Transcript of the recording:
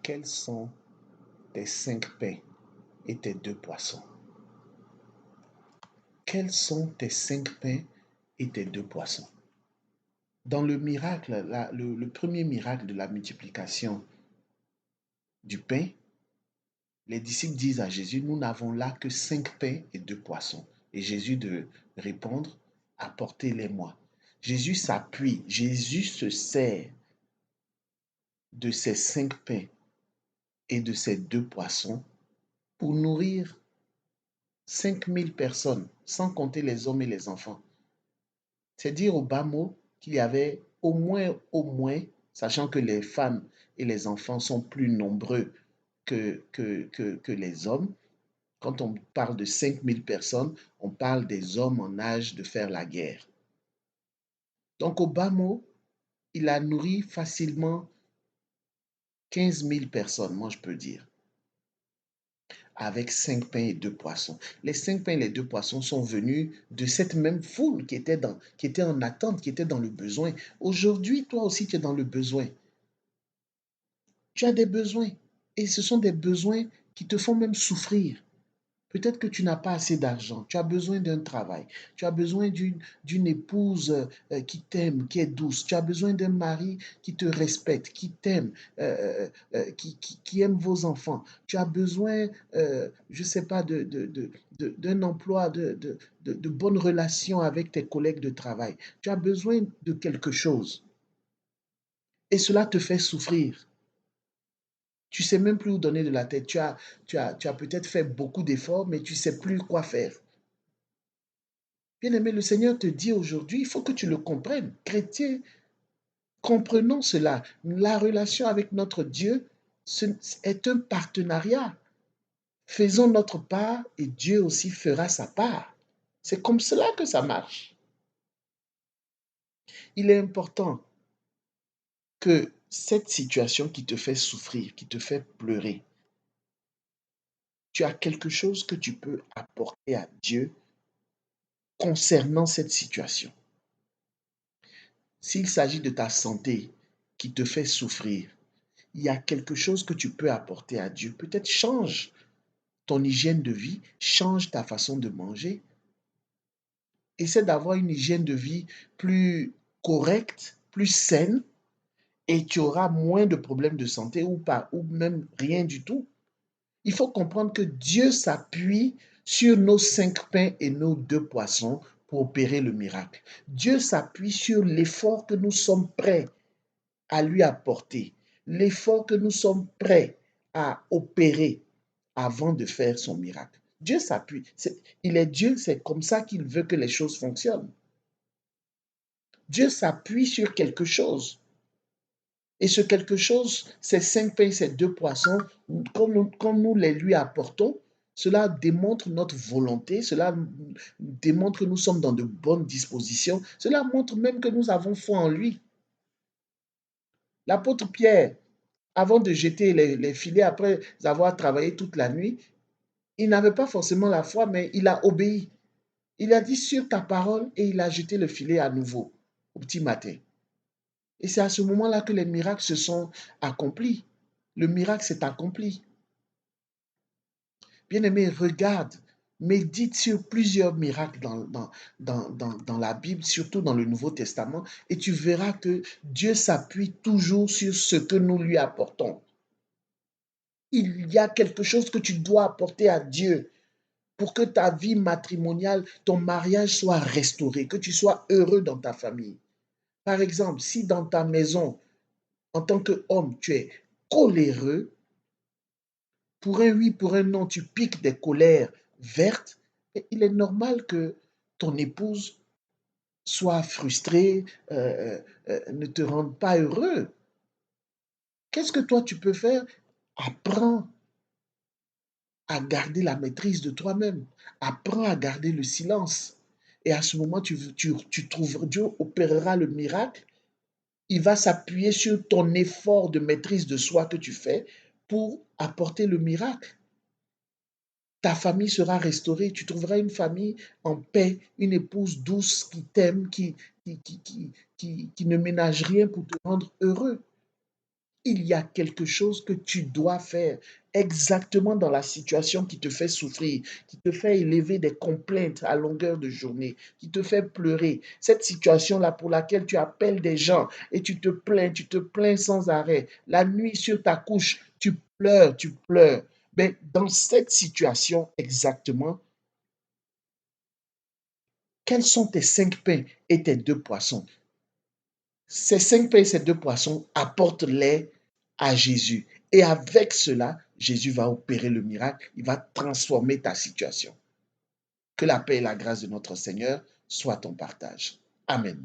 quels sont tes 5 pains et tes 2 poissons? Quels sont tes 5 pains et tes 2 poissons? Dans le miracle, le premier miracle de la multiplication du pain, les disciples disent à Jésus, nous n'avons là que 5 pains et 2 poissons. Et Jésus de répondre, apportez-les-moi. Jésus s'appuie, Jésus se sert de ces 5 pains et de ces 2 poissons pour nourrir 5000 personnes, sans compter les hommes et les enfants. C'est dire au bas mot qu'il y avait au moins, sachant que les femmes et les enfants sont plus nombreux que les hommes. Quand on parle de 5000 personnes, on parle des hommes en âge de faire la guerre. Donc au bas mot, il a nourri facilement 15 000 personnes, moi je peux dire, avec 5 pains et 2 poissons. Les 5 pains et les 2 poissons sont venus de cette même foule qui était en attente, qui était dans le besoin. Aujourd'hui, toi aussi, tu es dans le besoin. Tu as des besoins. Et ce sont des besoins qui te font même souffrir. Peut-être que tu n'as pas assez d'argent, tu as besoin d'un travail, tu as besoin d'une épouse qui t'aime, qui est douce, tu as besoin d'un mari qui te respecte, qui t'aime, qui aime vos enfants, tu as besoin, je ne sais pas, d'un emploi, de bonnes relations avec tes collègues de travail. Tu as besoin de quelque chose et cela te fait souffrir. Tu ne sais même plus où donner de la tête. Tu as peut-être fait beaucoup d'efforts, mais tu ne sais plus quoi faire. Bien-aimé, le Seigneur te dit aujourd'hui, il faut que tu le comprennes. Chrétien, comprenons cela. La relation avec notre Dieu est un partenariat. Faisons notre part et Dieu aussi fera sa part. C'est comme cela que ça marche. Il est important que cette situation qui te fait souffrir, qui te fait pleurer, tu as quelque chose que tu peux apporter à Dieu concernant cette situation. S'il s'agit de ta santé qui te fait souffrir, il y a quelque chose que tu peux apporter à Dieu. Peut-être change ton hygiène de vie, change ta façon de manger. Essaie d'avoir une hygiène de vie plus correcte, plus saine, et tu auras moins de problèmes de santé ou pas, ou même rien du tout. Il faut comprendre que Dieu s'appuie sur nos 5 pains et nos 2 poissons pour opérer le miracle. Dieu s'appuie sur l'effort que nous sommes prêts à lui apporter, l'effort que nous sommes prêts à opérer avant de faire son miracle. Dieu s'appuie. Il est Dieu, c'est comme ça qu'il veut que les choses fonctionnent. Dieu s'appuie sur quelque chose. Et ce quelque chose, ces 5 pains, ces 2 poissons, quand nous les lui apportons, cela démontre notre volonté, cela démontre que nous sommes dans de bonnes dispositions, cela montre même que nous avons foi en lui. L'apôtre Pierre, avant de jeter les filets, après avoir travaillé toute la nuit, il n'avait pas forcément la foi, mais il a obéi. Il a dit sur ta parole et il a jeté le filet à nouveau au petit matin. Et c'est à ce moment-là que les miracles se sont accomplis. Le miracle s'est accompli. Bien-aimé, regarde, médite sur plusieurs miracles dans la Bible, surtout dans le Nouveau Testament, et tu verras que Dieu s'appuie toujours sur ce que nous lui apportons. Il y a quelque chose que tu dois apporter à Dieu pour que ta vie matrimoniale, ton mariage soit restauré, que tu sois heureux dans ta famille. Par exemple, si dans ta maison, en tant qu'homme, tu es coléreux, pour un oui, pour un non, tu piques des colères vertes, et il est normal que ton épouse soit frustrée, ne te rende pas heureux. Qu'est-ce que toi tu peux faire? Apprends à garder la maîtrise de toi-même. Apprends à garder le silence. Et à ce moment, tu trouveras, Dieu opérera le miracle. Il va s'appuyer sur ton effort de maîtrise de soi que tu fais pour apporter le miracle. Ta famille sera restaurée. Tu trouveras une famille en paix, une épouse douce qui t'aime, qui ne ménage rien pour te rendre heureux. il y a quelque chose que tu dois faire exactement dans la situation qui te fait souffrir, qui te fait élever des complaintes à longueur de journée, qui te fait pleurer. Cette situation-là pour laquelle tu appelles des gens et tu te plains sans arrêt. La nuit sur ta couche, tu pleures, tu pleures. Mais dans cette situation exactement, quels sont tes 5 pains et tes 2 poissons? Ces 5 pains et ces 2 poissons, apportent-les à Jésus. Et avec cela, Jésus va opérer le miracle. Il va transformer ta situation. Que la paix et la grâce de notre Seigneur soient ton partage. Amen.